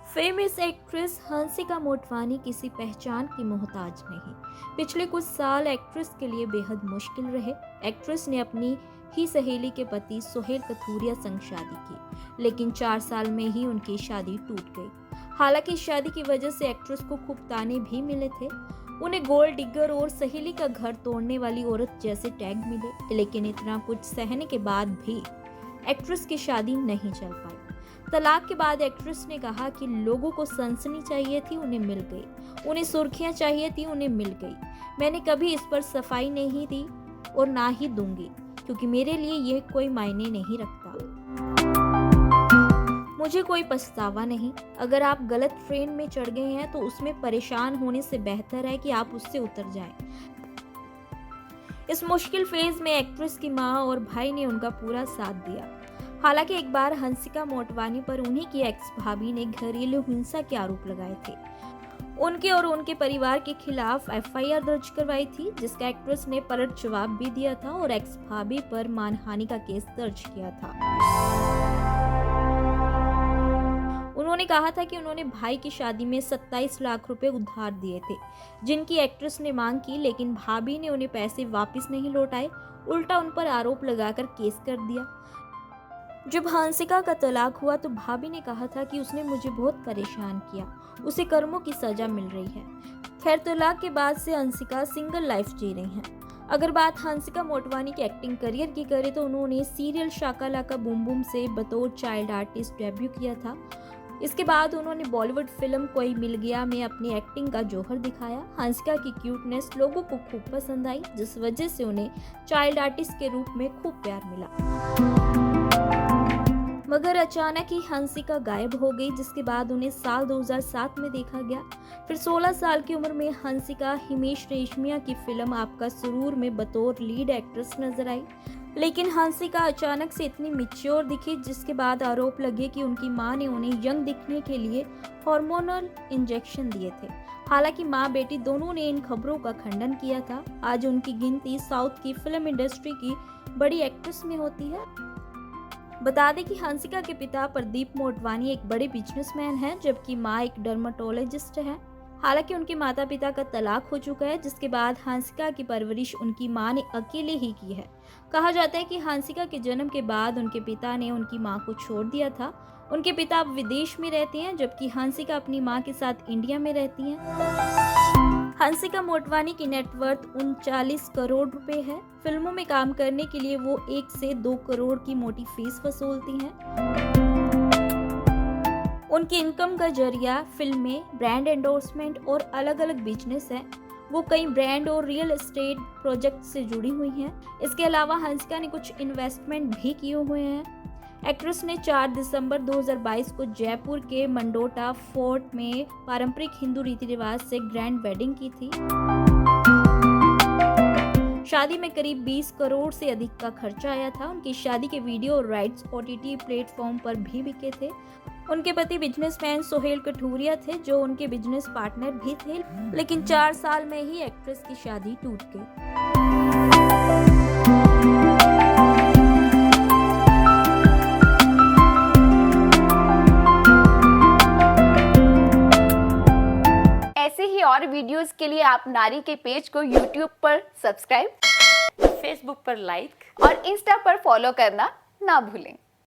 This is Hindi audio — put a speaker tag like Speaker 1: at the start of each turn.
Speaker 1: फेमस एक्ट्रेस हंसिका मोटवानी किसी पहचान की मोहताज नहीं। पिछले कुछ साल एक्ट्रेस के लिए बेहद मुश्किल रहे। एक्ट्रेस ने अपनी ही सहेली के पति सोहेल कथूरिया संग शादी की, लेकिन 4 साल में ही उनकी शादी टूट गई। हालांकि इस शादी की वजह से एक्ट्रेस को खूब ताने भी मिले थे। उन्हें गोल्ड डिगर और सहेली का घर तोड़ने वाली औरत जैसे टैग मिले, लेकिन इतना कुछ सहने के बाद भी एक्ट्रेस की शादी नहीं चल पाई। तलाक के बाद एक्ट्रेस ने कहा कि लोगों को सनसनी चाहिए थी, उन्हें मिल गई। उन्हें सुर्खियां चाहिए थी, उन्हें मिल गई। मैंने कभी इस पर सफाई नहीं दी और ना ही दूंगी, क्योंकि मेरे लिए यह कोई मायने नहीं रखता। मुझे कोई पछतावा नहीं। अगर आप गलत ट्रेन में चढ़ गए हैं तो उसमें परेशान होने से बेहतर है कि आप उससे उतर जाएं। इस मुश्किल फेज में एक्ट्रेस की मां और भाई ने उनका पूरा साथ दिया। हालांकि एक बार हंसिका मोटवानी पर उन्हीं की एक्स भाभी ने घरेलू हिंसा के आरोप लगाए थे। उनके और उनके परिवार के खिलाफ एफआईआर दर्ज करवाई थी, जिसका एक्ट्रेस ने पलट जवाब भी दिया था और एक्स भाभी पर मानहानि का केस दर्ज किया था। उन्होंने कहा था कि उन्होंने भाई की शादी में 27 लाख रुपए उधार दिए थे, जिनकी एक्ट्रेस ने मांग की, लेकिन भाभी ने उन्हें पैसे वापस नहीं लौटाए, उल्टा उन पर आरोप लगाकर केस कर दिया। जब हंसिका का तलाक हुआ तो भाभी ने कहा था कि उसने मुझे बहुत परेशान किया, उसे कर्मों की सजा मिल रही है। खैर, तलाक के बाद से हंसिका सिंगल लाइफ जी रही हैं। अगर बात हंसिका मोटवानी के एक्टिंग करियर की करें तो उन्होंने सीरियल शाका लाका बूम बूम से बतौर चाइल्ड आर्टिस्ट डेब्यू किया था। इसके बाद उन्होंने बॉलीवुड फिल्म कोई मिल गया में अपनी एक्टिंग का जौहर दिखाया। हंसिका की क्यूटनेस लोगों को खूब पसंद आई, जिस वजह से उन्हें चाइल्ड आर्टिस्ट के रूप में खूब प्यार मिला। मगर अचानक ही हंसिका गायब हो गई, जिसके बाद उन्हें साल 2007 में देखा गया। फिर 16 साल की उम्र में हंसिका हिमेश रेशमिया की फिल्म आपका सुरूर में बतौर लीड एक्ट्रेस नजर आई। लेकिन हंसिका अचानक से इतनी मैच्योर दिखी, जिसके बाद आरोप लगे कि उनकी मां ने उन्हें यंग दिखने के लिए हार्मोनल इंजेक्शन दिए थे। हालांकि मां बेटी दोनों ने इन खबरों का खंडन किया था। आज उनकी गिनती साउथ की फिल्म इंडस्ट्री की बड़ी एक्ट्रेस में होती है। बता दें कि हंसिका के पिता प्रदीप मोटवानी एक बड़े बिजनेसमैन हैं, जबकि मां एक डर्मेटोलॉजिस्ट है। हालांकि उनके माता पिता का तलाक हो चुका है, जिसके बाद हंसिका की परवरिश उनकी मां ने अकेले ही की है। कहा जाता है कि हंसिका के जन्म के बाद उनके पिता ने उनकी मां को छोड़ दिया था। उनके पिता अब विदेश में रहते हैं, जबकि हंसिका अपनी मां के साथ इंडिया में रहती हैं। हंसिका मोटवानी की नेटवर्थ 39 करोड़ रुपए है। फिल्मों में काम करने के लिए वो 1 से 2 करोड़ की मोटी फीस वसूलती हैं। उनकी इनकम का जरिया फिल्में, ब्रांड एंडोर्समेंट और अलग अलग बिजनेस है। वो कई ब्रांड और रियल एस्टेट प्रोजेक्ट से जुड़ी हुई हैं। इसके अलावा हंसिका ने कुछ इन्वेस्टमेंट भी किए हुए हैं। एक्ट्रेस ने 4 दिसंबर 2022 को जयपुर के मंडोटा फोर्ट में पारंपरिक हिंदू रीति रिवाज से ग्रैंड वेडिंग की थी। शादी में करीब 20 करोड़ से अधिक का खर्चा आया था। उनकी शादी के वीडियो और राइट्स ओटीटी प्लेटफॉर्म पर भी बिके थे। उनके पति बिजनेसमैन सोहेल कथूरिया थे, जो उनके बिजनेस पार्टनर भी थे, लेकिन 4 साल में ही एक्ट्रेस की शादी टूट गई।
Speaker 2: ऐसे ही और वीडियोस के लिए आप नारी के पेज को YouTube पर सब्सक्राइब,
Speaker 3: फेसबुक पर लाइक
Speaker 2: और इंस्टा पर फॉलो करना ना भूलें।